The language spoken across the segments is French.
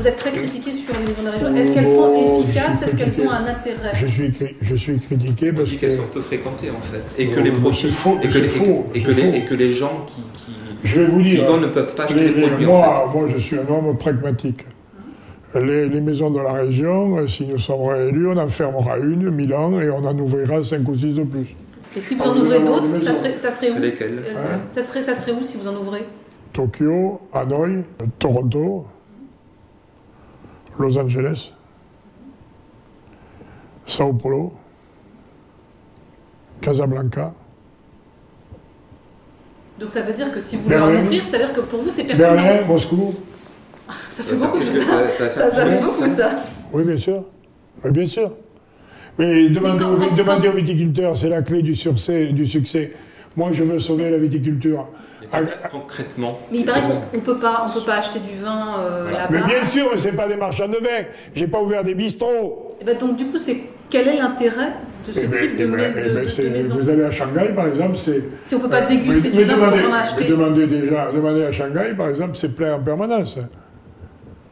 vous êtes très critiqué sur les maisons de la région. Est-ce qu'elles sont efficaces? Est-ce qu'elles ont un intérêt? Je suis critiqué parce qu'elles sont peu fréquentées en fait. Et que les produits, et que les gens je vais vous dire, qui vendent ne peuvent pas acheter les produits moi, je suis un homme pragmatique. Les maisons de la région, si nous sommes réélus, on en fermera une, Milan, et on en ouvrira 5 ou 6 de plus. Et si vous en ouvrez d'autres, ça serait où? Lesquelles ça serait où si vous en ouvrez? Tokyo, Hanoï, Toronto, Los Angeles, Sao Paulo, Casablanca. Donc ça veut dire que si vous voulez en ouvrir, ça veut dire que pour vous c'est pertinent. Berlin, Moscou. Ça fait beaucoup ça. Ça fait beaucoup ça. Oui, bien sûr. Mais bien sûr. Mais demandez aux viticulteurs, c'est la clé du succès. Moi, je veux sauver la viticulture. Concrètement. Mais il paraît qu'on ne peut pas acheter du vin là-bas. Mais bien sûr, mais ce n'est pas des marchands de vin. Je n'ai pas ouvert des bistrots. Et ben donc du coup, quel est l'intérêt de ce type de maison? Vous allez à Shanghai, par exemple, c'est... Si on ne peut pas déguster du vin, c'est qu'on en a acheté. Demandez à Shanghai, par exemple, c'est plein en permanence.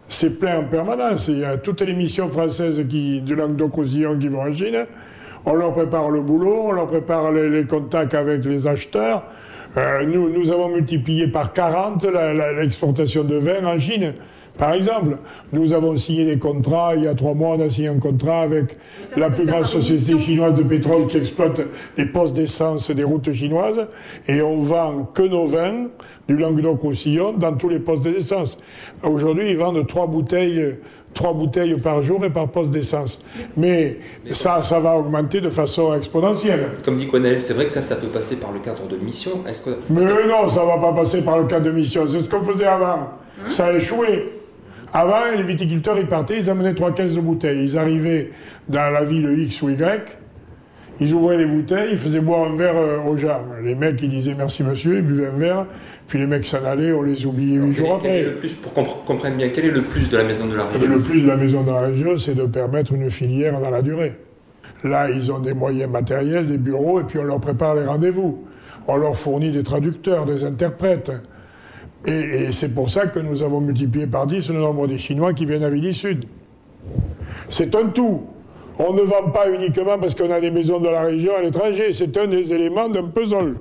C'est plein en permanence. Il y a toutes les missions françaises du Languedoc-Roussillon qui vont en Chine. On leur prépare le boulot, on leur prépare les contacts avec les acheteurs. Nous avons multiplié par 40 l'exportation de vin en Chine. Par exemple, nous avons signé des contrats, il y a 3 mois, on a signé un contrat avec la plus grande société chinoise de pétrole qui exploite les postes d'essence des routes chinoises, et on vend que nos vins du Languedoc-Roussillon dans tous les postes d'essence. Aujourd'hui, ils vendent 3 bouteilles par jour et par poste d'essence. Mais ça va augmenter de façon exponentielle. Comme dit Gwenaël, c'est vrai que ça peut passer par le cadre de mission. Mais non, ça ne va pas passer par le cadre de mission. C'est ce qu'on faisait avant. Ça a échoué. Avant, les viticulteurs, ils partaient, ils amenaient 3 caisses de bouteilles. Ils arrivaient dans la ville X ou Y, ils ouvraient les bouteilles, ils faisaient boire un verre aux gens. Les mecs, ils disaient merci monsieur, ils buvaient un verre, puis les mecs s'en allaient, on les oubliait 8 jours après. Pour qu'on comprenne bien, quel est le plus de la maison de la région? Le plus de la maison de la région, c'est de permettre une filière dans la durée. Là, ils ont des moyens matériels, des bureaux, et puis on leur prépare les rendez-vous. On leur fournit des traducteurs, des interprètes. Et c'est pour ça que nous avons multiplié par 10 le nombre des Chinois qui viennent à Villy-Sud. C'est un tout. On ne vend pas uniquement parce qu'on a des maisons de la région à l'étranger. C'est un des éléments d'un puzzle.